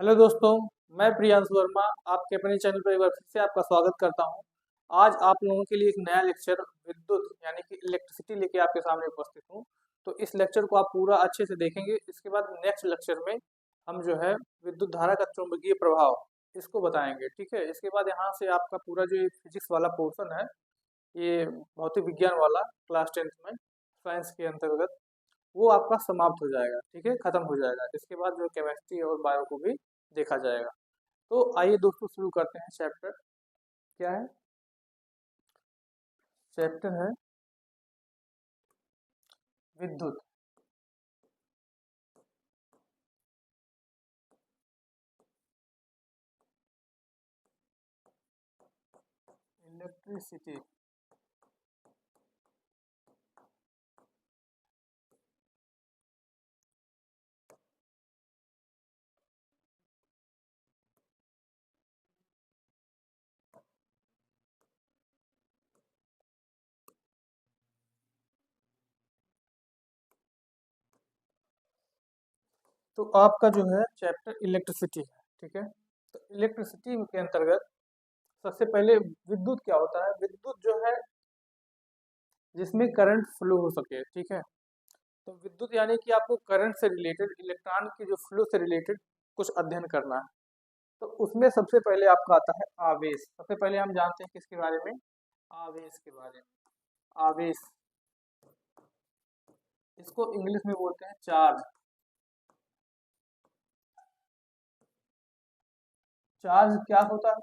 Hello दोस्तों, मैं प्रियांशु वर्मा आपके अपने चैनल पर एक बार फिर से आपका स्वागत करता हूं। आज आप लोगों के लिए एक नया लेक्चर विद्युत यानी कि इलेक्ट्रिसिटी लेके आपके सामने उपस्थित हूं। तो इस लेक्चर को आप पूरा अच्छे से देखेंगे। इसके बाद नेक्स्ट लेक्चर में हम जो है विद्युत धारा का चुंबकीय प्रभाव इसको बताएंगे, ठीक है। इसके बाद यहाँ से आपका पूरा जो ये फिजिक्स वाला पोर्शन है, ये भौतिक विज्ञान वाला क्लास 10th में साइंस के अंतर्गत, वो आपका समाप्त हो जाएगा, ठीक है, खत्म हो जाएगा। इसके बाद जो केमिस्ट्री और बायो को भी देखा जाएगा। तो आइए दोस्तों शुरू करते हैं। चैप्टर क्या है? चैप्टर है विद्युत। इलेक्ट्रिसिटी। तो आपका जो है चैप्टर इलेक्ट्रिसिटी है, ठीक है। तो इलेक्ट्रिसिटी के अंतर्गत सबसे पहले विद्युत क्या होता है? विद्युत जो है जिसमें करंट फ्लो हो सके, ठीक है। तो विद्युत यानी कि आपको करंट से रिलेटेड, इलेक्ट्रॉन की जो फ्लो से रिलेटेड कुछ अध्ययन करना है। तो उसमें सबसे पहले आपका आता है आवेश। सबसे पहले हम जानते हैं किसके बारे में? आवेश के बारे में। आवेश, इसको इंग्लिश में बोलते हैं चार्ज। चार्ज क्या होता है?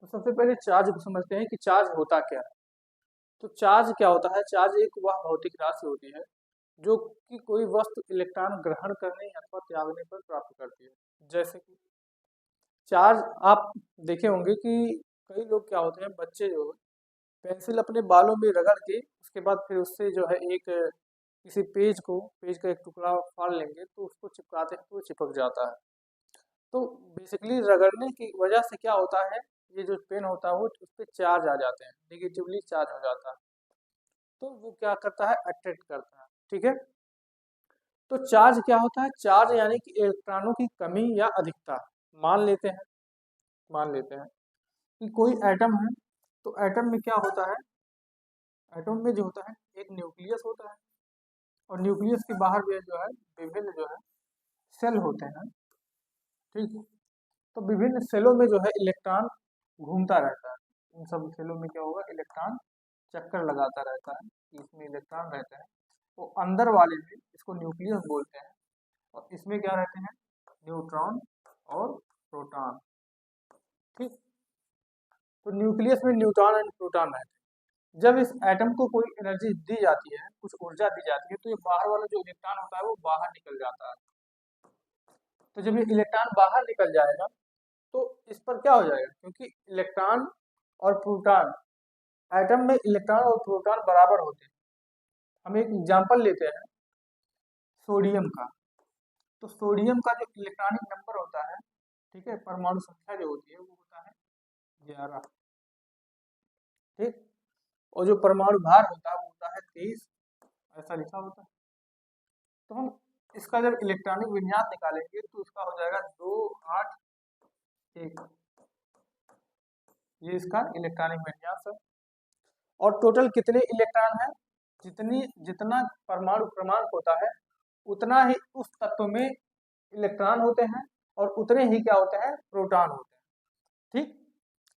तो सबसे पहले चार्ज को समझते हैं कि चार्ज होता क्या है। तो चार्ज क्या होता है? चार्ज एक वह भौतिक राशि होती है जो कि कोई वस्तु इलेक्ट्रॉन ग्रहण करने अथवा त्यागने पर प्राप्त करती है। जैसे कि चार्ज आप देखे होंगे कि कई लोग क्या होते हैं, बच्चे जो पेंसिल अपने बालों में रगड़ के उसके बाद फिर उससे जो है एक किसी पेज का एक टुकड़ा फाड़ लेंगे तो उसको चिपकाते हैं तो वो चिपक जाता है। तो बेसिकली रगड़ने की वजह से क्या होता है, ये जो पेन होता है वो उस पर चार्ज आ जाते हैं, निगेटिवली चार्ज हो जाता है। तो वो क्या करता है, अट्रैक्ट करता है, ठीक है। तो चार्ज क्या होता है? चार्ज यानी कि इलेक्ट्रॉनों की कमी या अधिकता। मान लेते हैं मान लेते हैं कि कोई एटम है। तो एटम में क्या होता है? एटम में जो होता है एक न्यूक्लियस होता है, और न्यूक्लियस के बाहर भी जो है विभिन्न जो है सेल होते हैं, ठीक है। तो विभिन्न सेलों में जो है इलेक्ट्रॉन घूमता रहता है। इन सब सेलों में क्या होगा, इलेक्ट्रॉन चक्कर लगाता रहता है, कि इसमें इलेक्ट्रॉन रहते हैं। वो अंदर वाले में इसको न्यूक्लियस बोलते हैं, और इसमें क्या रहते हैं, न्यूट्रॉन और प्रोटॉन, ठीक। तो न्यूक्लियस में न्यूट्रॉन एंड प्रोटॉन रहते हैं। जब इस एटम को कोई एनर्जी दी जाती है, कुछ ऊर्जा दी जाती है, तो ये बाहर वाला जो इलेक्ट्रॉन होता है वो बाहर निकल जाता है। तो जब ये इलेक्ट्रॉन बाहर निकल जाएगा तो इस पर क्या हो जाएगा, क्योंकि इलेक्ट्रॉन और प्रोटॉन, एटम में इलेक्ट्रॉन और प्रोटॉन बराबर होते हैं। हम एक एग्जांपल लेते हैं सोडियम का। तो सोडियम का जो इलेक्ट्रॉनिक नंबर होता है, ठीक है, परमाणु संख्या जो होती है वो होता है 11, ठीक। और जो परमाणु भार होता है वो होता है 23, ऐसा लिखा होता है। तो हम इसका जब इलेक्ट्रॉनिक विन्यास निकालेंगे तो इसका हो जाएगा 281। ये इसका इलेक्ट्रॉनिक विन्यास है। और टोटल कितने इलेक्ट्रॉन हैं? जितना परमाणु क्रमांक होता है उतना ही उस तत्व में इलेक्ट्रॉन होते हैं, और उतने ही क्या होते हैं, प्रोटॉन होते हैं, ठीक।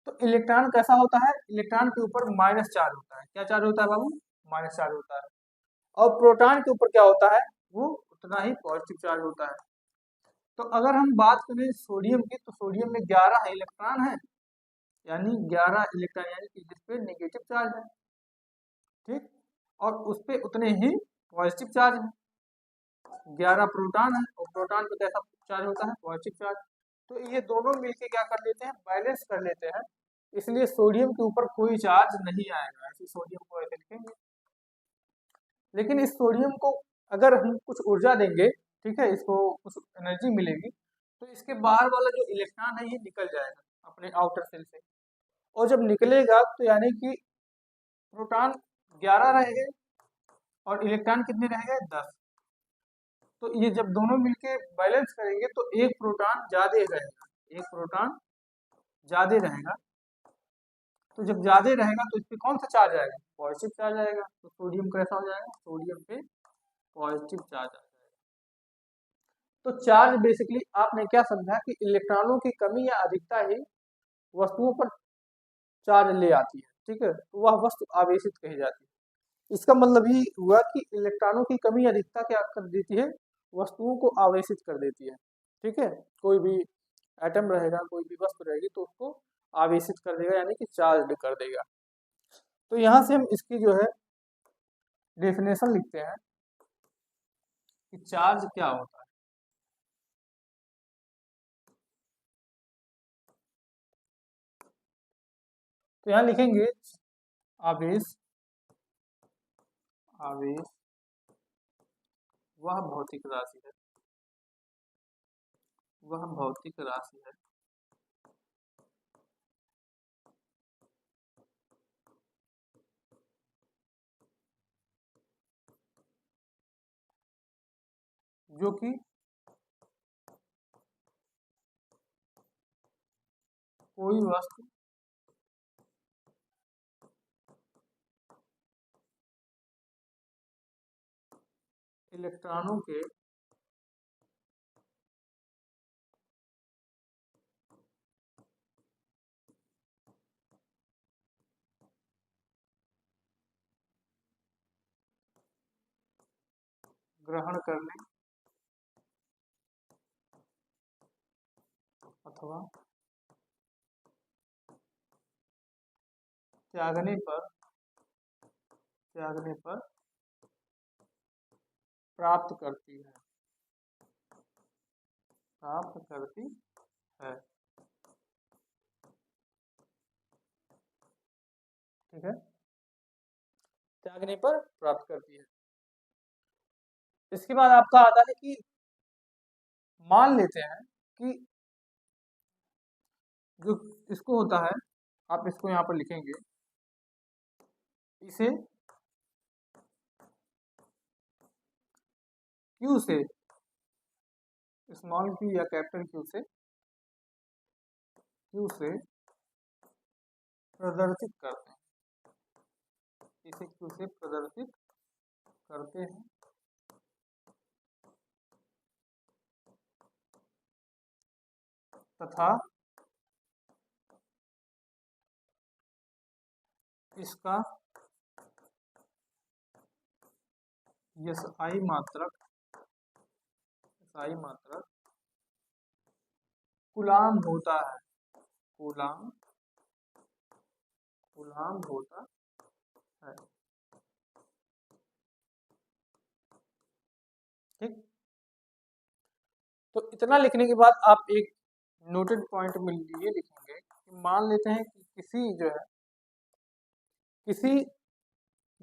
तो इलेक्ट्रॉन कैसा होता है? इलेक्ट्रॉन के ऊपर माइनस चार्ज होता है। क्या चार्ज होता है बाबू? माइनस चार्ज होता है। और प्रोटॉन के ऊपर क्या होता है, वो उतना ही पॉजिटिव चार्ज होता है। तो अगर हम बात करें सोडियम की, तो सोडियम में 11 इलेक्ट्रॉन है, यानी 11 इलेक्ट्रॉन, यानी कि जिसपे नेगेटिव चार्ज है, ठीक। और उस पे उतने ही पॉजिटिव चार्ज है। 11 प्रोटॉन है, और प्रोटॉन पे कैसा चार्ज होता है, पॉजिटिव चार्ज। तो ये दोनों मिलके क्या कर लेते हैं, बैलेंस कर लेते हैं। इसलिए सोडियम के ऊपर कोई चार्ज नहीं आएगा, ऐसे सोडियम को ऐसे लिखेंगे। लेकिन इस सोडियम को अगर हम कुछ ऊर्जा देंगे, ठीक है, इसको कुछ एनर्जी मिलेगी, तो इसके बाहर वाला जो इलेक्ट्रॉन है ये निकल जाएगा अपने आउटर सेल से। और जब निकलेगा तो यानी कि प्रोटॉन 11 रह गए और इलेक्ट्रॉन कितने रह गए 10। तो ये जब दोनों मिलके बैलेंस करेंगे तो एक प्रोटॉन ज्यादा रहेगा, एक प्रोटॉन ज्यादा रहेगा। तो जब ज्यादा रहेगा तो इस पे कौन सा चार्ज आएगा, पॉजिटिव चार्ज आएगा। तो सोडियम कैसा हो जाएगा, सोडियम पे पॉजिटिव चार्ज आ जाएगा। तो चार्ज बेसिकली आपने क्या समझा कि इलेक्ट्रॉनों की कमी या अधिकता ही वस्तुओं पर चार्ज ले आती है, ठीक है। तो वह वस्तु आवेशित कही जाती है। इसका मतलब ये हुआ कि इलेक्ट्रॉनों की कमी या अधिकता क्या कर देती है, वस्तुओं को आवेशित कर देती है, ठीक है। कोई भी एटम रहेगा, कोई भी वस्तु रहेगी तो उसको आवेशित कर देगा, यानी कि चार्ज कर देगा। तो यहाँ से हम इसकी जो है डेफिनेशन लिखते हैं कि चार्ज क्या होता है। तो यहाँ लिखेंगे आवेश, आवेश वह भौतिक राशि है, वह भौतिक राशि है जो कि कोई वस्तु इलेक्ट्रॉनों के ग्रहण करने अथवा त्यागने पर, त्यागने पर प्राप्त करती है, प्राप्त करती है, ठीक है। त्यागने पर प्राप्त करती है। इसके बाद आपका आता है कि मान लेते हैं कि जो इसको होता है, आप इसको यहाँ पर लिखेंगे, इसे क्यू से, स्मॉल क्यू या कैपिटल क्यू से, क्यू से प्रदर्शित करते हैं, इसे क्यू से प्रदर्शित करते हैं तथा इसका SI मात्रक, SI मात्रक कूलाम होता है, कूलाम, कूलाम होता है, ठीक। तो इतना लिखने के बाद आप एक नोटेड पॉइंट में लिए लिखेंगे कि मान लेते हैं कि किसी जो है, किसी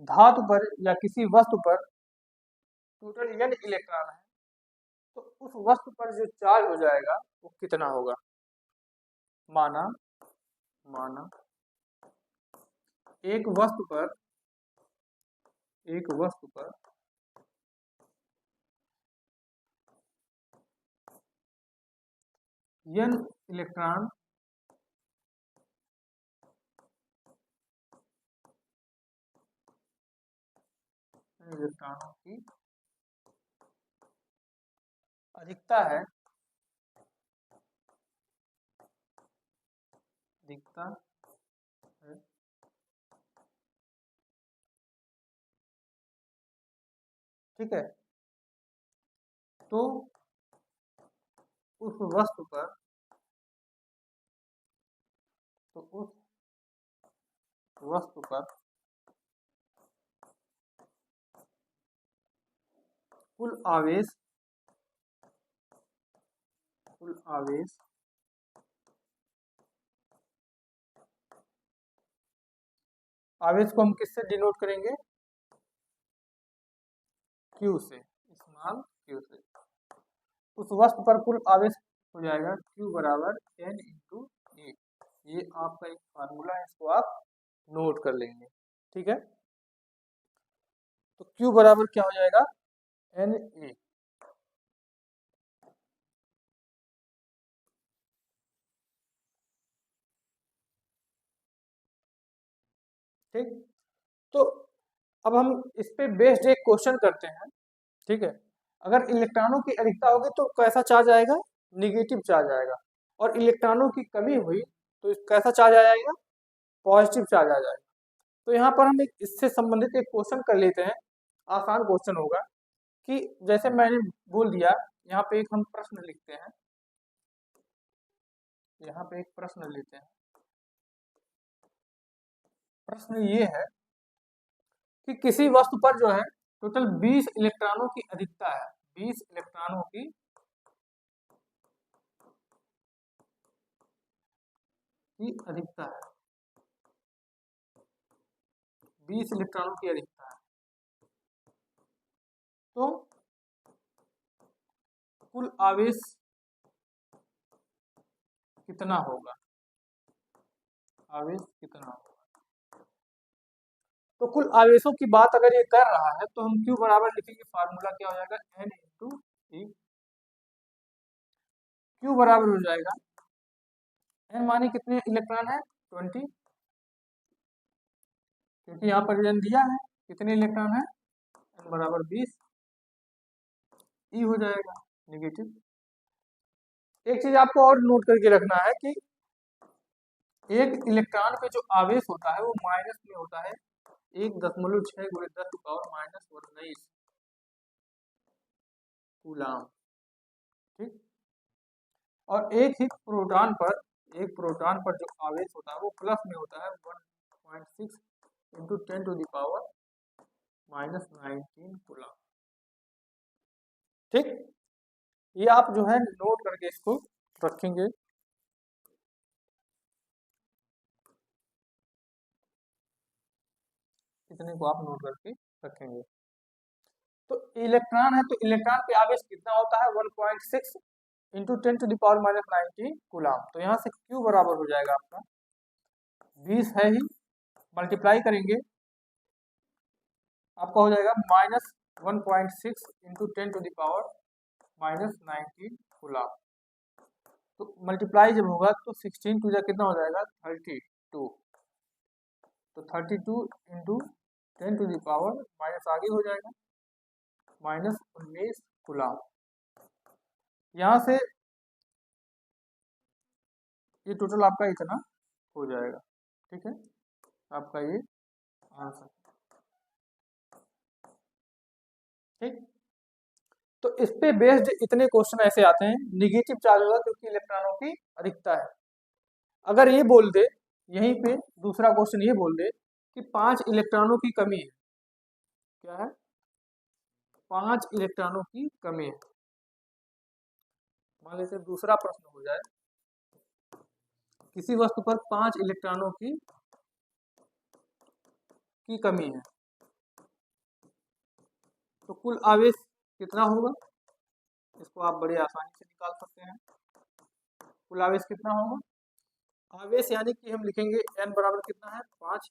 धातु पर या किसी वस्तु पर टोटल n इलेक्ट्रॉन है, तो उस वस्तु पर जो चार्ज हो जाएगा वो कितना होगा। माना, माना एक वस्तु पर, एक वस्तु पर n इलेक्ट्रॉन इलेक्ट्रॉनों की अधिकता है, अधिकता है, ठीक है। तो उस वस्तु पर, तो उस वस्तु पर कुल आवेश, कुल आवेश आवेश को हम किससे डिनोट करेंगे, Q से, स्मॉल q से। उस वस्तु पर कुल आवेश हो जाएगा Q बराबर N × A। ये आपका एक फार्मूला है, इसको आप नोट कर लेंगे, ठीक है। तो Q बराबर क्या हो जाएगा, Na। ठीक, तो अब हम इस पे बेस्ड एक क्वेश्चन करते हैं। ठीक है, अगर इलेक्ट्रॉनों की अधिकता होगी तो कैसा चार्ज आएगा, निगेटिव चार्ज आएगा, और इलेक्ट्रॉनों की कमी हुई तो कैसा चार्ज आ जाएगा, पॉजिटिव चार्ज आ जाएगा। तो यहाँ पर हम एक इससे संबंधित एक क्वेश्चन कर लेते हैं, आसान क्वेश्चन होगा कि जैसे मैंने बोल दिया, यहाँ पे एक हम प्रश्न लिखते हैं, यहाँ पे एक प्रश्न लेते हैं। प्रश्न ये है कि किसी वस्तु पर जो है टोटल 20 इलेक्ट्रॉनों की अधिकता है, 20 इलेक्ट्रॉनों की अधिकता है, 20 इलेक्ट्रॉनों की अधिकता है। तो कुल आवेश कितना होगा, आवेश कितना होगा। तो कुल आवेशों की बात अगर ये कर रहा है तो हम Q बराबर लिखेंगे, फार्मूला क्या हो जाएगा, N इंटू E। Q बराबर हो जाएगा, N माने कितने इलेक्ट्रॉन है, 20, क्योंकि यहाँ पर N दिया है, कितने इलेक्ट्रॉन है, N बराबर 20, E हो जाएगा नेगेटिव। एक चीज आपको और नोट करके रखना है कि एक इलेक्ट्रॉन पे जो आवेश होता है वो माइनस में होता है 1.6 गुणे 10⁻⁻19 कूलाम। ठीक, और एक ही प्रोटॉन पर, एक प्रोटॉन पर जो आवेश होता है वो प्लस में होता है 1.6 इंटू 10⁻⁻19 कूलाम। ठीक, ये आप जो है नोट करके इसको रखेंगे। इतने को आप नोट करके रखेंगे। तो इलेक्ट्रॉन है तो इलेक्ट्रॉन पे आवेश कितना होता है, 1.6 इंटू 10⁻⁻19 कूलाम। तो यहाँ से Q बराबर हो जाएगा आपका 20 है ही, मल्टीप्लाई करेंगे आपका हो जाएगा -1.6 इंटू 10⁻⁻19 कूलाम। तो मल्टीप्लाई जब होगा तो 16 टू जा कितना हो जाएगा, 32। तो 32 इंटू 10⁻, माइनस आगे हो जाएगा -19 कूलाम। यहाँ से ये टोटल आपका इतना हो जाएगा। ठीक है, आपका ये आंसर। ठीक, तो इस पे बेस्ड इतने क्वेश्चन ऐसे आते हैं। निगेटिव चार्ज होगा क्योंकि इलेक्ट्रॉनों की अधिकता है। अगर ये बोल दे, यहीं पे दूसरा क्वेश्चन ये बोल दे कि 5 इलेक्ट्रॉनों की कमी है, क्या है, 5 इलेक्ट्रॉनों की कमी है। मान लीजिए दूसरा प्रश्न हो जाए, किसी वस्तु पर 5 इलेक्ट्रॉनों की कमी है, तो कुल आवेश कितना होगा, इसको आप बड़े आसानी से निकाल सकते हैं। कुल आवेश कितना होगा, आवेश यानी कि हम लिखेंगे N बराबर कितना है, 5,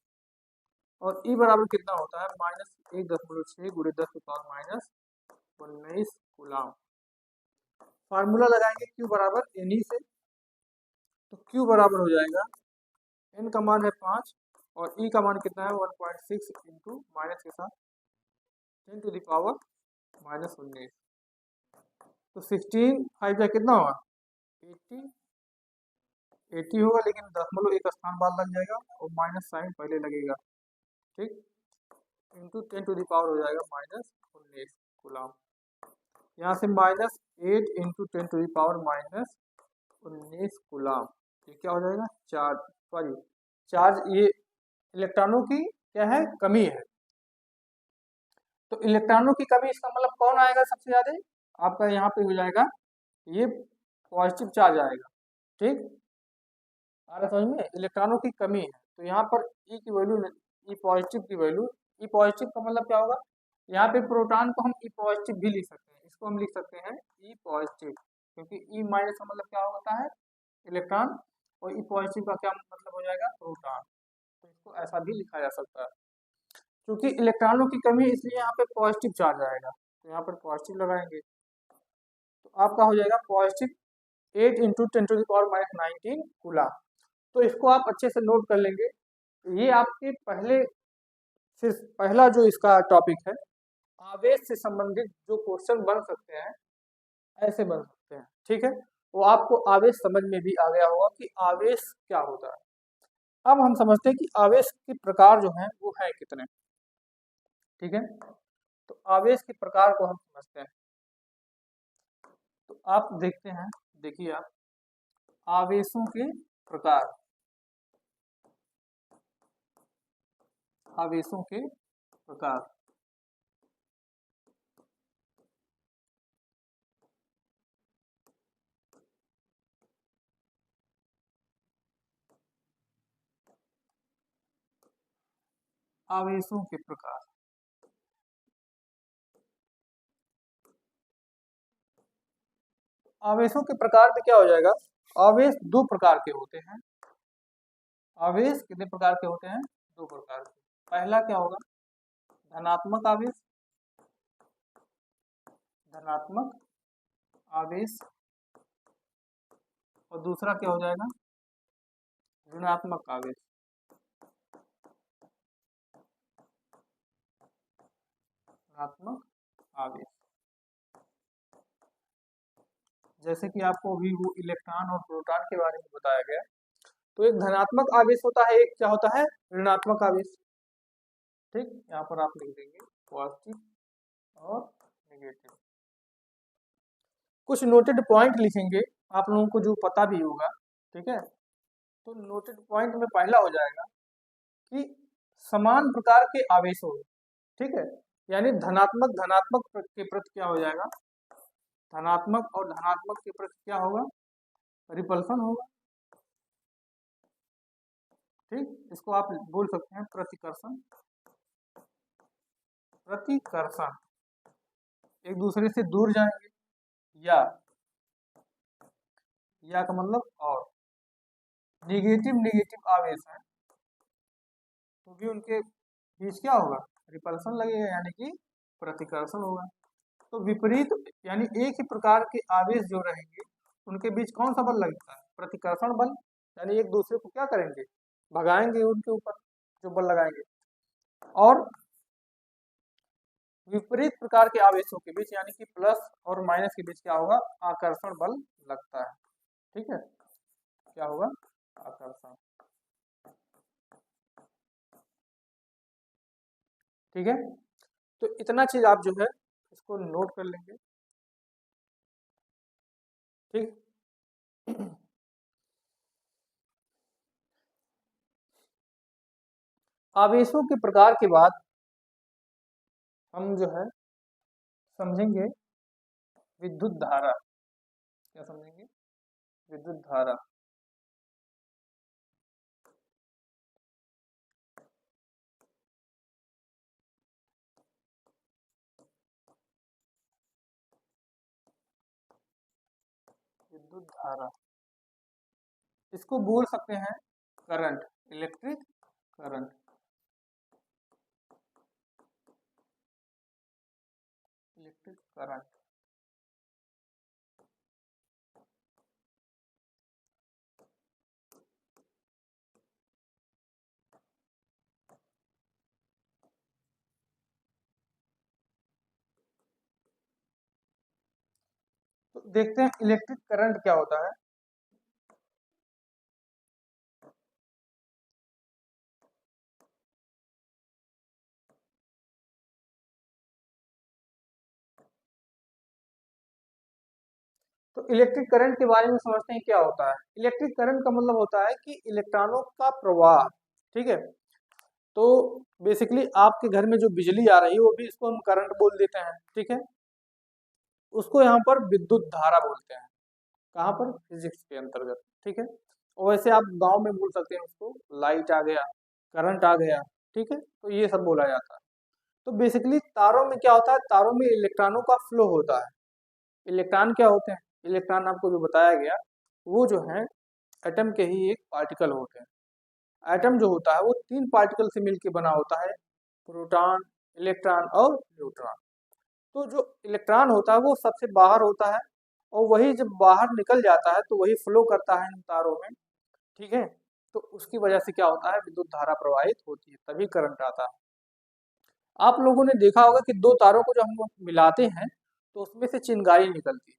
और E बराबर कितना होता है, -1.6 गुणे 10⁻⁻19 कूलाम। फार्मूला लगाएंगे Q बराबर Ne से, तो Q बराबर हो जाएगा, N का मान है 5 और E का मान कितना है, 1.6 इंटू माइनस के साथ 10⁻⁻19। तो 16 5 का कितना होगा, 80 होगा, लेकिन दशमलव एक स्थान बाद लग जाएगा और माइनस साइन पहले लगेगा। ठीक, इंटू 10⁻ हो जाएगा -19 कूलाम। यहाँ से -8 इंटू 10⁻⁻19 कूलाम, ये क्या हो जाएगा, चार्ज, सॉरी चार्ज, ये इलेक्ट्रॉनों की क्या है, कमी है। तो इलेक्ट्रॉनों की कमी इसका मतलब कौन आएगा सबसे ज्यादा, आपका यहाँ पे हो जाएगा ये पॉजिटिव चार्ज आएगा। ठीक, आ रहा समझ में, इलेक्ट्रॉनों की कमी है तो यहाँ पर ई की वैल्यू, ई पॉजिटिव की वैल्यू, ई पॉजिटिव का मतलब क्या होगा, यहाँ पे प्रोटॉन को हम ई पॉजिटिव भी लिख सकते हैं, इसको हम लिख सकते हैं ई पॉजिटिव, क्योंकि ई माइनस का मतलब क्या होता है, इलेक्ट्रॉन, और ई पॉजिटिव का क्या मतलब हो जाएगा, प्रोटॉन। तो इसको ऐसा भी लिखा जा सकता है। क्योंकि इलेक्ट्रॉनों की कमी है इसलिए यहाँ पे पॉजिटिव चार्ज आएगा, तो यहाँ पर पॉजिटिव लगाएंगे तो आपका हो जाएगा पॉजिटिव 8 इंटू 10⁻⁹ कूलम। तो इसको आप अच्छे से नोट कर लेंगे। ये आपके सिर्फ पहला जो इसका टॉपिक है, आवेश से संबंधित जो क्वेश्चन बन सकते हैं ऐसे बन सकते हैं, ठीक है। वो आपको आवेश समझ में भी आ गया होगा कि आवेश क्या होता है। अब हम समझते हैं कि आवेश के प्रकार जो हैं वो है कितने, ठीक है। तो आवेश के प्रकार को हम समझते हैं। तो आप देखते हैं, देखिए आप आवेशों के प्रकार, आवेशों के प्रकार। आवेशों के प्रकार, आवेशों के प्रकार में क्या हो जाएगा, आवेश दो प्रकार के होते हैं। आवेश कितने प्रकार के होते हैं, दो प्रकार के। पहला क्या होगा, धनात्मक आवेश, धनात्मक आवेश, और दूसरा क्या हो जाएगा, ऋणात्मक आवेश। ऋणात्मक आवेश जैसे कि आपको अभी वो इलेक्ट्रॉन और प्रोटॉन के बारे में बताया गया। तो एक धनात्मक आवेश होता है, एक क्या होता है, ऋणात्मक आवेश, ठीक। यहाँ पर आप लिख देंगे पॉजिटिव और नेगेटिव। कुछ नोटेड पॉइंट लिखेंगे आप लोगों को जो पता भी होगा, ठीक है। तो नोटेड पॉइंट में पहला हो जाएगा कि समान प्रकार के आवेशों, ठीक है, यानी धनात्मक धनात्मक के प्रति क्या हो जाएगा, धनात्मक और धनात्मक के प्रति क्या होगा, रिपल्सन होगा, ठीक। इसको आप बोल सकते हैं प्रतिकर्षण, प्रतिकर्षण, एक दूसरे से दूर जाएंगे, या का मतलब और। निगेटिव नेगेटिव आवेश है तो भी उनके बीच क्या होगा, रिपल्सन लगेगा, यानी कि प्रतिकर्षण होगा। तो विपरीत यानी एक ही प्रकार के आवेश जो रहेंगे उनके बीच कौन सा बल लगता है, प्रतिकर्षण बल, यानी एक दूसरे को क्या करेंगे, भगाएंगे उनके ऊपर जो बल लगाएंगे। और विपरीत प्रकार के आवेशों के बीच यानी कि प्लस और माइनस के बीच क्या होगा, आकर्षण बल लगता है, ठीक है। क्या होगा, आकर्षण, ठीक है। तो इतना चीज आप जो है इसको नोट कर लेंगे, ठीक। आवेशों के प्रकार के बाद हम जो है समझेंगे विद्युत धारा। क्या समझेंगे, विद्युत धारा। विद्युत धारा, इसको बोल सकते हैं current, electric current, electric current. तो देखते हैं इलेक्ट्रिक करंट क्या होता है। तो इलेक्ट्रिक करंट के बारे में समझते हैं क्या होता है। इलेक्ट्रिक करंट का मतलब होता है कि इलेक्ट्रॉनों का प्रवाह, ठीक है। तो बेसिकली आपके घर में जो बिजली आ रही है वो भी इसको हम करंट बोल देते हैं, ठीक है। उसको यहाँ पर विद्युत धारा बोलते हैं, कहाँ पर, फिजिक्स के अंतर्गत, ठीक है। और वैसे आप गांव में बोल सकते हैं उसको लाइट आ गया, करंट आ गया, ठीक है। तो ये सब बोला जाता है। तो बेसिकली तारों में क्या होता है, तारों में इलेक्ट्रॉनों का फ्लो होता है। इलेक्ट्रॉन क्या होते हैं, इलेक्ट्रॉन आपको जो बताया गया वो जो है एटम के ही एक पार्टिकल होते हैं। एटम जो होता है वो 3 पार्टिकल से मिलकर बना होता है, प्रोटॉन, इलेक्ट्रॉन और न्यूट्रॉन। तो जो इलेक्ट्रॉन होता है वो सबसे बाहर होता है, और वही जब बाहर निकल जाता है तो वही फ्लो करता है इन तारों में, ठीक है। तो उसकी वजह से क्या होता है, विद्युत धारा प्रवाहित होती है, तभी करंट आता है। आप लोगों ने देखा होगा कि दो तारों को जब हम लोग मिलाते हैं तो उसमें से चिंगारी निकलती है।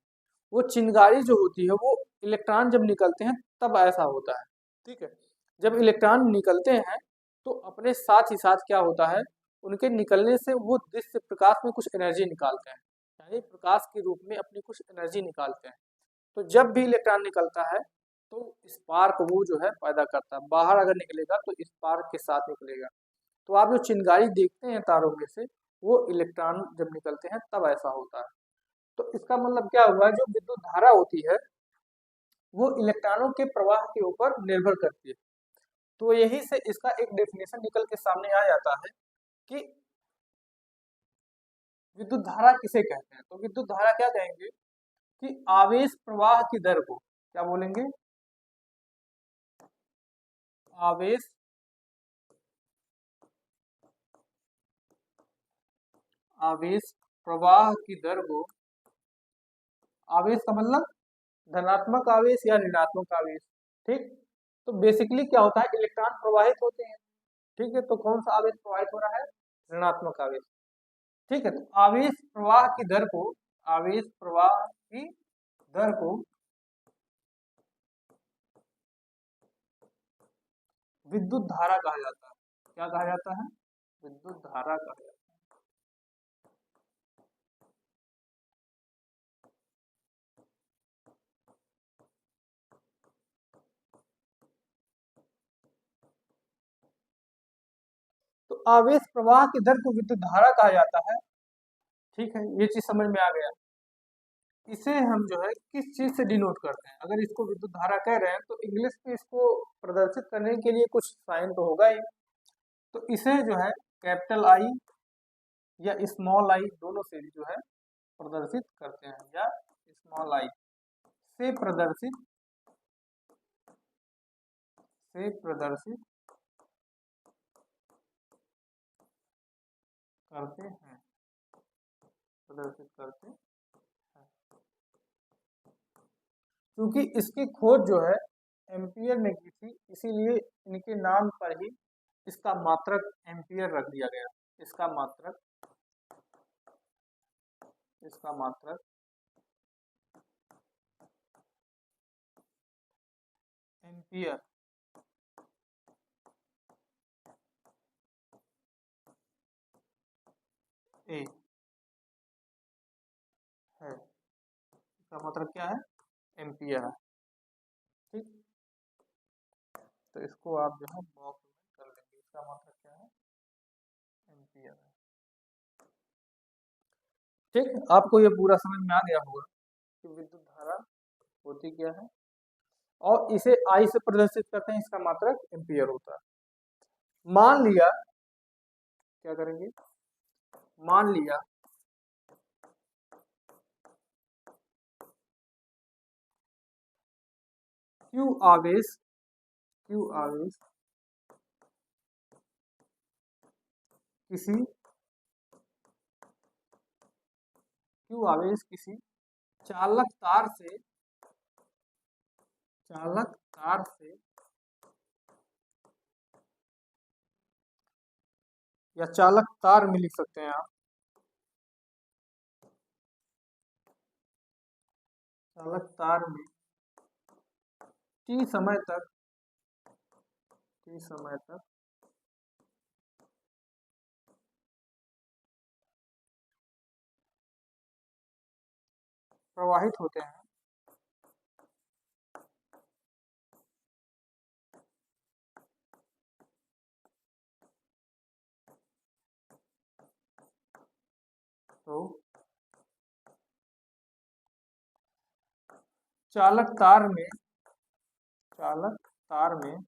वो चिंगारी जो होती है वो इलेक्ट्रॉन जब निकलते हैं तब ऐसा होता है, ठीक है। जब इलेक्ट्रॉन निकलते हैं तो अपने साथ ही साथ क्या होता है, उनके निकलने से वो दृश्य प्रकाश में कुछ एनर्जी निकालते हैं, यानी प्रकाश के रूप में अपनी कुछ एनर्जी निकालते हैं। तो जब भी इलेक्ट्रॉन निकलता है तो स्पार्क वो जो है पैदा करता है, बाहर अगर निकलेगा तो स्पार्क के साथ निकलेगा। तो आप जो चिंगारी देखते हैं तारों में से, वो इलेक्ट्रॉन जब निकलते हैं तब ऐसा होता है। तो इसका मतलब क्या हुआ, जो विद्युत धारा होती है वो इलेक्ट्रॉनों के प्रवाह के ऊपर निर्भर करती है। तो यही से इसका एक डेफिनेशन निकल के सामने आ जाता है कि विद्युत धारा किसे कहते हैं। तो विद्युत धारा क्या कहेंगे कि आवेश प्रवाह की दर को, क्या बोलेंगे, आवेश आवेश प्रवाह की दर को, आवेश का मतलब धनात्मक आवेश या ऋणात्मक आवेश, ठीक। तो बेसिकली क्या होता है, इलेक्ट्रॉन प्रवाहित होते हैं, ठीक है। तो कौन सा आवेश प्रवाहित हो रहा है, ऋणात्मक आवेश, ठीक है। तो आवेश प्रवाह की दर को, आवेश प्रवाह की दर को विद्युत धारा कहा जाता है। क्या कहा जाता है, विद्युत धारा कहा जाता है। तो आवेश प्रवाह की दर को विद्युत धारा कहा जाता है, ठीक है। ये चीज समझ में आ गया। इसे हम जो है किस चीज से डिनोट करते हैं, अगर इसको विद्युत धारा कह रहे हैं तो इंग्लिश में इसको प्रदर्शित करने के लिए कुछ साइन तो होगा ही। तो इसे जो है कैपिटल आई या स्मॉल आई दोनों से जो है प्रदर्शित करते हैं, या स्मॉल आई से प्रदर्शित करते हैं, प्रदर्शित करते हैं। क्योंकि इसकी खोज जो है एम्पियर ने की थी, इसीलिए इनके नाम पर ही इसका मात्रक एम्पियर रख दिया गया। इसका मात्रक, इसका मात्रक एम्पियर ए है। इसका मतलब क्या है, एम्पियर है, ठीक। तो इसको आप जो है बॉक्स में कर लेंगे, इसका मतलब क्या है, एम्पियर है, ठीक। आपको ये पूरा समझ में आ गया होगा कि विद्युत धारा होती क्या है, और इसे आई से प्रदर्शित करते हैं, इसका मात्रक एम्पियर होता है। मान लिया, क्या करेंगे, मान लिया क्यू आवेश, क्यू आवेश किसी, क्यू आवेश किसी चालक तार से, चालक तार से या चालक तार में लिख सकते हैं आप, चालक तार में टी समय तक, टी समय तक प्रवाहित होते हैं, तो चालक तार में, चालक तार में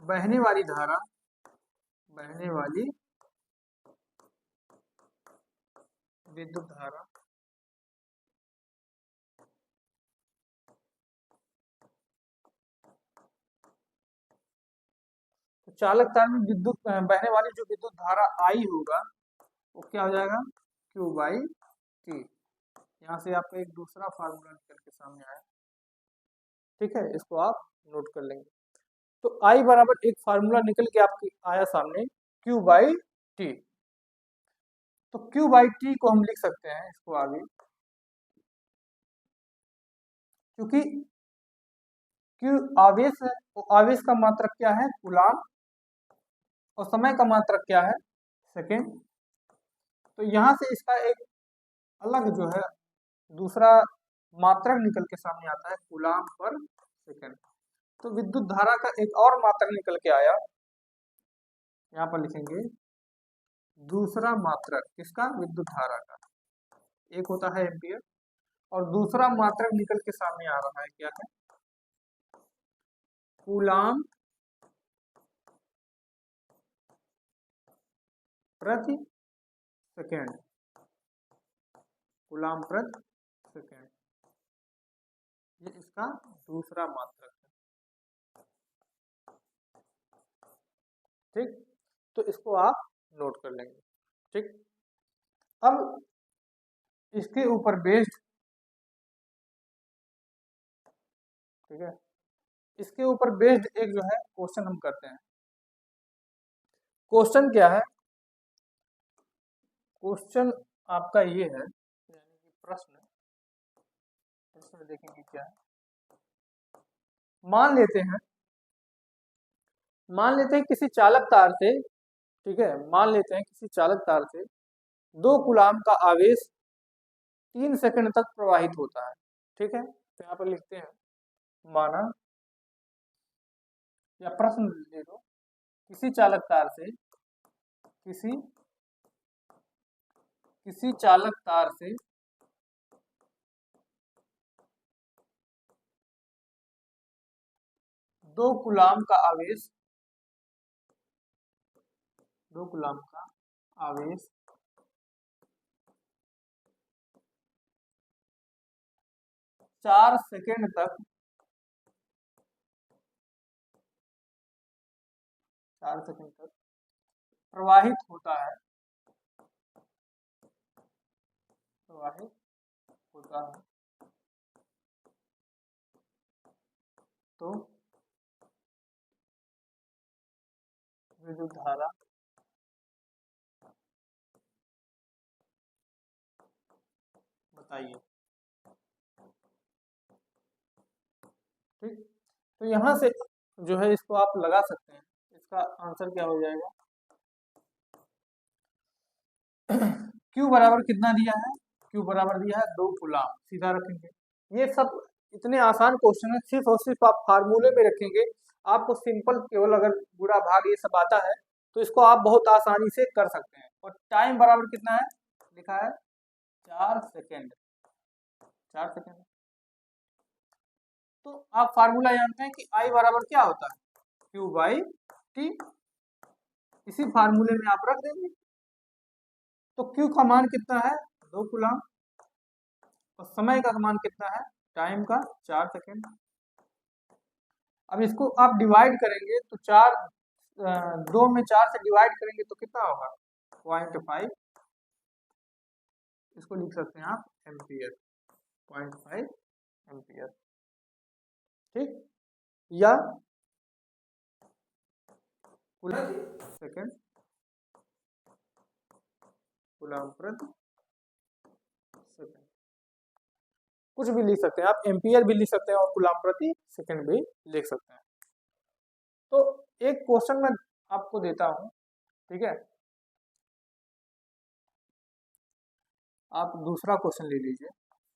बहने वाली धारा, बहने वाली विद्युत धारा तो चालक तार में विद्युत बहने वाली जो विद्युत धारा आई होगा वो क्या हो जाएगा, Q बाई टी। यहाँ से आपका एक दूसरा फार्मूला निकल के सामने आया, ठीक है, इसको आप नोट कर लेंगे। तो I बराबर एक फार्मूला निकल के आपके आया सामने, Q बाई टी। तो Q बाई टी को हम लिख सकते हैं इसको आगे, क्योंकि Q आवेश है, तो आवेश का मात्रक क्या है, कूलाम, और समय का मात्रक क्या है, सेकेंड। तो यहाँ से इसका एक अलग जो है दूसरा मात्रक निकल के सामने आता है, कूलाम पर सेकेंड। तो विद्युत धारा का एक और मात्रक निकल के आया, यहाँ पर लिखेंगे दूसरा मात्रक किसका, विद्युत धारा का। एक होता है एम्पियर और दूसरा मात्रक निकल के सामने आ रहा है, क्या है, कूलाम प्रति सेकेंड, कूलाम प्रति सेकेंड, ये इसका दूसरा मात्रक है, ठीक। तो इसको आप नोट कर लेंगे, ठीक। अब इसके ऊपर बेस्ड, ठीक है, इसके ऊपर बेस्ड एक जो है क्वेश्चन हम करते हैं। क्वेश्चन क्या है, क्वेश्चन आपका ये है, यानी कि प्रश्न, प्रश्न देखेंगे क्या है। मान लेते हैं किसी चालक तार से, ठीक है, मान लेते हैं किसी चालक तार से 2 कूलाम का आवेश 3 सेकंड तक प्रवाहित होता है, ठीक है। तो यहाँ पर लिखते हैं, माना, या प्रश्न ले लो, किसी चालक तार से किसी चालक तार से 2 कूलाम का आवेश 2 कूलाम का आवेश 4 सेकंड तक 4 सेकंड तक प्रवाहित होता है, तो विद्युत धारा बताइए, ठीक। तो यहाँ से जो है इसको आप लगा सकते हैं, इसका आंसर क्या हो जाएगा, Q बराबर कितना दिया है, Q बराबर दिया है 2 कूलाम, सीधा रखेंगे। ये सब इतने आसान क्वेश्चन है, सिर्फ और सिर्फ आप फार्मूले में रखेंगे, आपको सिंपल केवल अगर बुरा भाग ये सब आता है तो इसको आप बहुत आसानी से कर सकते हैं। और टाइम बराबर कितना है, लिखा है 4 सेकेंड, 4 सेकेंड। तो आप फार्मूला जानते हैं कि I बराबर क्या होता है, Q बाई टी, इसी फार्मूले में आप रख देंगे। तो Q का मान कितना है, 2 कूलाम, और समय का मान कितना है, टाइम का 4 सेकेंड। अब इसको आप डिवाइड करेंगे तो 2 में 4 से डिवाइड करेंगे तो कितना होगा, 0.5, इसको लिख सकते हैं आप एम्पियर, 0.5 एम्पियर, ठीक। या कूलम सेकेंड, कूलम प्रति सेकेंड, कुछ भी लिख सकते हैं आप, एम्पियर भी लिख सकते हैं और कूलम प्रति सेकेंड भी लिख सकते हैं। तो एक क्वेश्चन मैं आपको देता हूं, ठीक है, आप दूसरा क्वेश्चन ले लीजिए,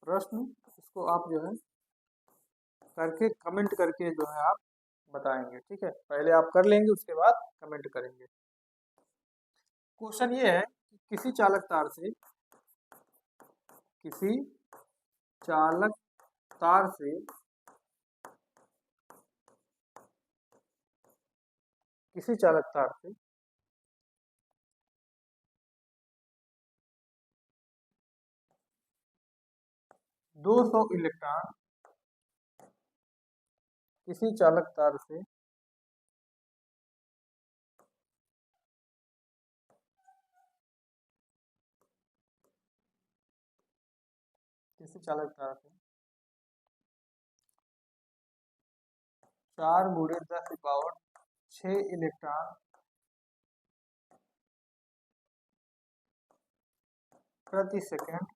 प्रश्न, इसको आप जो है करके कमेंट करके जो है आप बताएंगे, ठीक है। पहले आप कर लेंगे, उसके बाद कमेंट करेंगे। क्वेश्चन ये है कि किसी चालक तार से किसी चालक तार से किसी चालक तार से 200 इलेक्ट्रॉन किसी चालक तार से ऐसे चालक तार पे 4 × 10⁶ इलेक्ट्रॉन प्रति सेकंड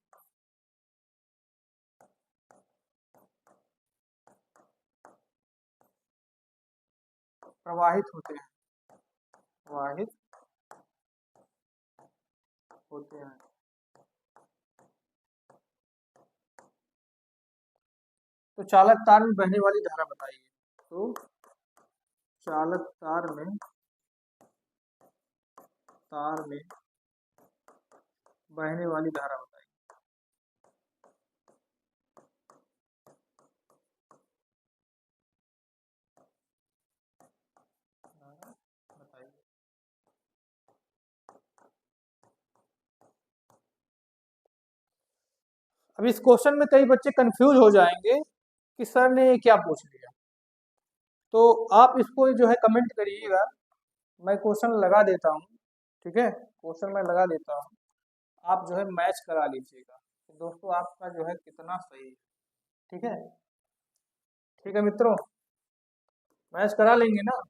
प्रवाहित होते हैं तो चालक तार में बहने वाली धारा बताइए। तो चालक तार में बहने वाली धारा बताइए। अब इस क्वेश्चन में कई बच्चे कंफ्यूज हो जाएंगे कि सर ने ये क्या पूछ लिया, तो आप इसको जो है कमेंट करिएगा, मैं क्वेश्चन लगा देता हूँ। ठीक है, क्वेश्चन मैं लगा देता हूँ, आप जो है मैच करा लीजिएगा तो दोस्तों आपका जो है कितना सही है। ठीक है, ठीक है मित्रों, मैच करा लेंगे ना।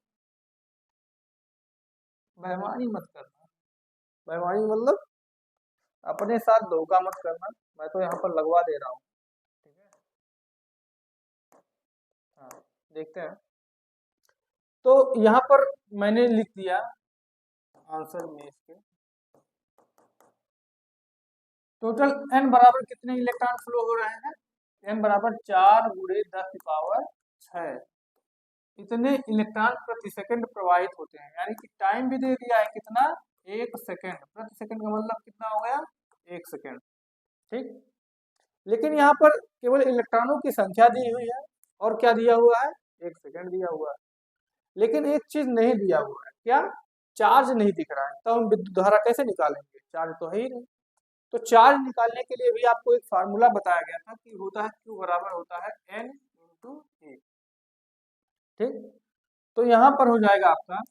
बेईमानी मत करना, बेईमानी मतलब अपने साथ धोखा मत करना, मैं तो यहाँ पर लगवा दे रहा हूँ। ठीक है, हाँ देखते हैं। तो यहाँ पर मैंने लिख दिया आंसर में इसके टोटल n बराबर कितने इलेक्ट्रॉन फ्लो हो रहे हैं, n बराबर 4 × 10⁶ इतने इलेक्ट्रॉन प्रति सेकंड प्रवाहित होते हैं। यानी कि टाइम भी दे दिया है कितना, 1 सेकंड। प्रति सेकंड का मतलब कितना हो गया, 1 सेकंड। ठीक, लेकिन यहाँ पर केवल इलेक्ट्रॉनों की संख्या दी हुई है और क्या दिया हुआ है, 1 सेकंड दिया हुआ है। लेकिन एक चीज नहीं दिया हुआ है, क्या, चार्ज नहीं दिख रहा है। तो हम विद्युत धारा कैसे निकालेंगे, चार्ज तो है ही नहीं। तो चार्ज निकालने के लिए भी आपको एक फार्मूला बताया गया था कि होता है Q बराबर होता है N × E। ठीक, तो यहाँ पर हो जाएगा आपका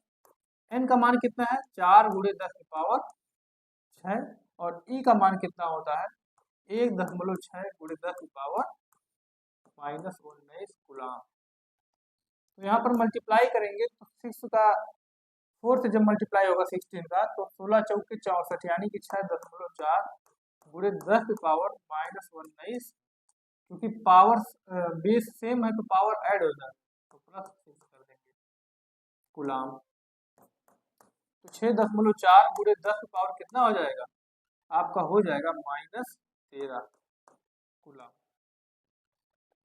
n का मान कितना है, 4 × 10⁶ और E का मान कितना होता है, 1.6 × 10⁻⁻19 कूलाम। तो यहाँ पर मल्टीप्लाई करेंगे तो 6 का 4 से जब मल्टीप्लाई होगा 16 का तो 16 चौके 64 यानी कि 6.4 × 10⁻⁻19, क्योंकि पावर बेस सेम है तो पावर ऐड हो जाए तो +6 कर देंगे कूलाम। तो 6.4 × 10 पावर कितना हो जाएगा, आपका हो जाएगा -13 कूलाम।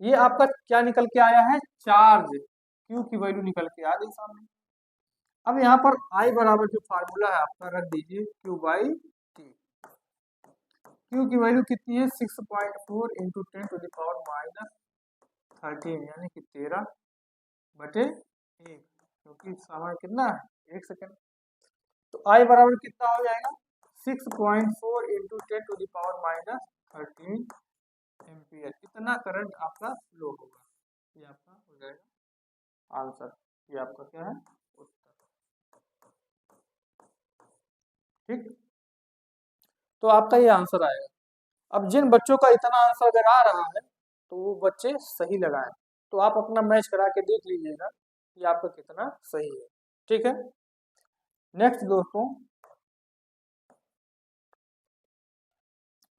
ये आपका क्या निकल के आया है, चार्ज, क्यू की वैल्यू निकल के आ गई सामने। अब यहाँ पर I बराबर जो फार्मूला है आपका रख दीजिए Q/T। Q की वैल्यू कितनी है, 6.4 × 10⁻13 यानी कि 13/1, क्योंकि समय कितना है, 1 सेकंड। तो I बराबर कितना हो जाएगा, 6.4 × 10⁻13 एम्पियर। इतना करंट आपका फ्लो होगा। ये आपका हो जाएगा आंसर, ये आपका क्या है, उत्तर। ठीक, तो आपका ये आंसर आएगा। अब जिन बच्चों का इतना आंसर अगर आ रहा है तो वो बच्चे सही लगाएं। तो आप अपना मैच करा के देख लीजिएगा कि आपका कितना सही है। ठीक है, नेक्स्ट दोस्तों,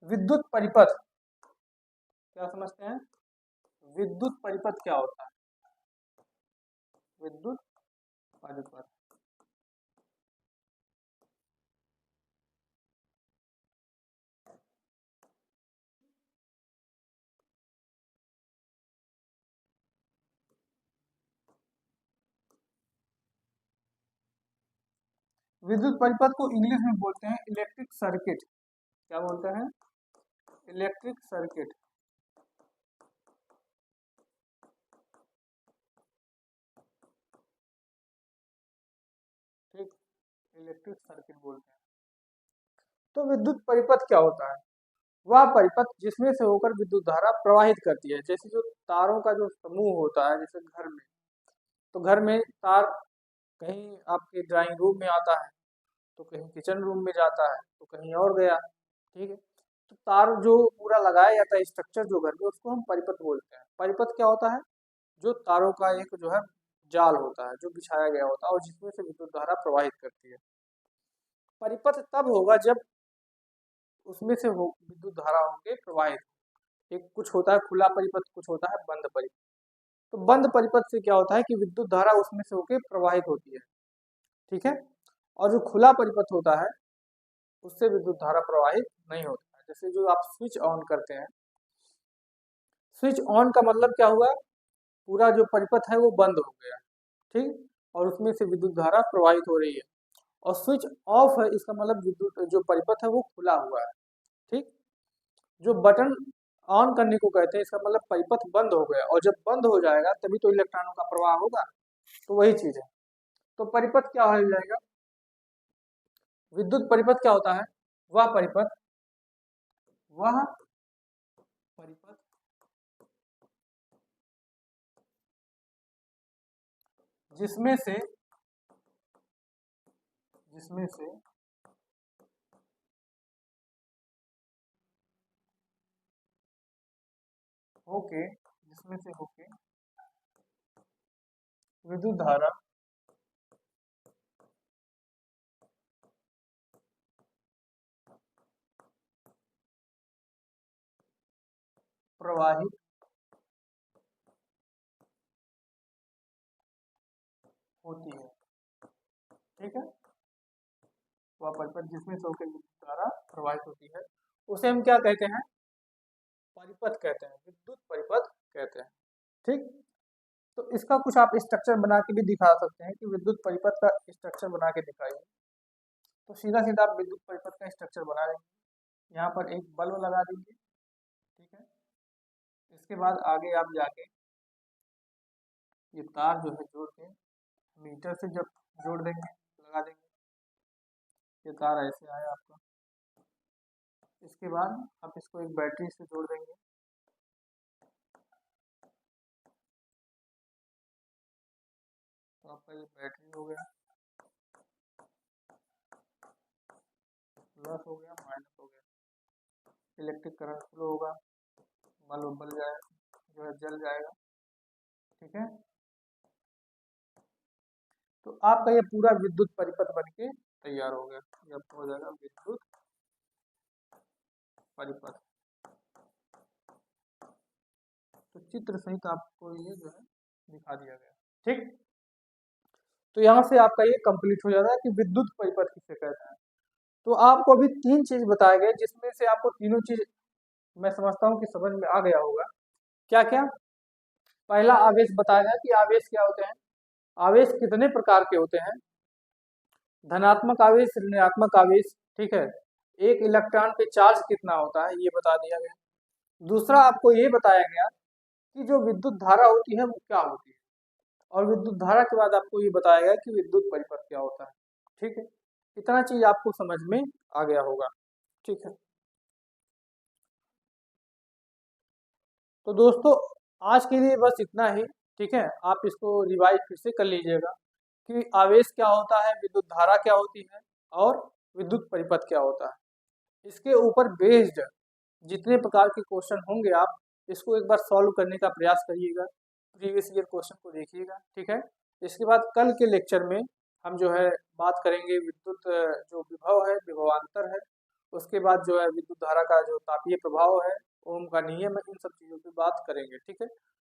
विद्युत परिपथ क्या समझते हैं, विद्युत परिपथ क्या होता है, विद्युत परिपथ विद्युत परिपथ को इंग्लिश में बोलते हैं इलेक्ट्रिक सर्किट। क्या बोलते हैं, इलेक्ट्रिक सर्किट। ठीक, इलेक्ट्रिक सर्किट बोलते हैं। तो विद्युत परिपथ क्या होता है, वह परिपथ जिसमें से होकर विद्युत धारा प्रवाहित करती है। जैसे जो तारों का जो समूह होता है, जैसे घर में, तो घर में तार कहीं आपके ड्राइंग रूम में आता है, तो कहीं किचन रूम में जाता है, तो कहीं और गया। ठीक है, तो तार जो पूरा लगाया जाता है स्ट्रक्चर जो घर में, उसको हम परिपथ बोलते हैं। परिपथ क्या होता है? जो तारों का एक जो है जाल होता है, जो बिछाया गया होता है और जिसमें से विद्युत धारा प्रवाहित करती है। परिपथ तब होगा जब उसमें से हो विद्युत धारा होंगे प्रवाहित। एक कुछ होता है खुला परिपथ, कुछ होता है बंद परिपथ। तो बंद परिपथ से क्या होता है कि विद्युत धारा उसमें से होके प्रवाहित होती है, ठीक है। और जो खुला परिपथ होता है उससे विद्युत धारा प्रवाहित नहीं होता है। जैसे जो आप स्विच ऑन करते हैं, स्विच ऑन का मतलब क्या हुआ? पूरा जो परिपथ है वो बंद हो गया, ठीक, और उसमें से विद्युत धारा प्रवाहित हो रही है। और स्विच ऑफ है, इसका मतलब विद्युत जो परिपथ है वो खुला हुआ है, ठीक। जो बटन ऑन करने को कहते हैं, इसका मतलब परिपथ बंद हो गया, और जब बंद हो जाएगा तभी तो इलेक्ट्रॉनों का प्रवाह होगा। तो वही चीज है। तो परिपथ क्या हो जाएगा? विद्युत परिपथ क्या होता है? वह परिपथ जिसमें से होके विद्युत धारा प्रवाहित होती है, ठीक है। वह परिपथ जिसमें से होकर विद्युत धारा प्रवाहित होती है उसे हम क्या कहते हैं? परिपथ कहते हैं, विद्युत परिपथ कहते हैं, ठीक। तो इसका कुछ आप स्ट्रक्चर बना के भी दिखा सकते हैं कि विद्युत परिपथ का स्ट्रक्चर बना के दिखाइए। तो सीधा सीधा आप विद्युत परिपथ का स्ट्रक्चर बना लेंगे। यहाँ पर एक बल्ब लगा दीजिए, ठीक है। इसके बाद आगे आप जाके ये तार जो है जोड़ के मीटर से जब जोड़ देंगे, लगा देंगे, ये तार ऐसे आया आपका। इसके बाद आप इसको एक बैटरी से जोड़ देंगे, तो आपका ये बैटरी हो गया, प्लस हो गया, माइनस हो गया। इलेक्ट्रिक करंट फ्लो होगा, बल्ब बल जाए जो है जल जाएगा, ठीक है। तो आपका ये पूरा विद्युत परिपथ बन के तैयार हो गया। ये आपका हो जाएगा विद्युत परिपथ। तो चित्र सहित आपको ये जो है दिखा दिया गया, ठीक। तो यहाँ से आपका ये कंप्लीट हो जाता है कि विद्युत परिपथ किसे कहते हैं। तो आपको अभी तीन चीज बताए गए, जिसमें से आपको तीनों चीज मैं समझता हूँ कि समझ में आ गया होगा। क्या क्या? पहला आवेश बताया गया कि आवेश क्या होते हैं, आवेश कितने प्रकार के होते हैं, धनात्मक आवेश, ऋणात्मक आवेश, ठीक है। एक इलेक्ट्रॉन पे चार्ज कितना होता है ये बता दिया गया। दूसरा आपको ये बताया गया कि जो विद्युत धारा होती है वो क्या होती है, और विद्युत धारा के बाद आपको ये बताया गया कि विद्युत परिपथ क्या होता है, ठीक है। इतना चीज आपको समझ में आ गया होगा, ठीक है। तो दोस्तों आज के लिए बस इतना ही, ठीक है। आप इसको रिवाइज फिर से कर लीजिएगा कि आवेश क्या होता है, विद्युत धारा क्या होती है, और विद्युत परिपथ क्या होता है। इसके ऊपर बेस्ड जितने प्रकार के क्वेश्चन होंगे आप इसको एक बार सॉल्व करने का प्रयास करिएगा, प्रीवियस ईयर क्वेश्चन को देखिएगा, ठीक है। इसके बाद कल के लेक्चर में हम जो है बात करेंगे विद्युत जो विभव है, विभवांतर है, उसके बाद जो है विद्युत धारा का जो तापीय प्रभाव है, ओम का नियम है, इन सब चीज़ों की बात करेंगे, ठीक है।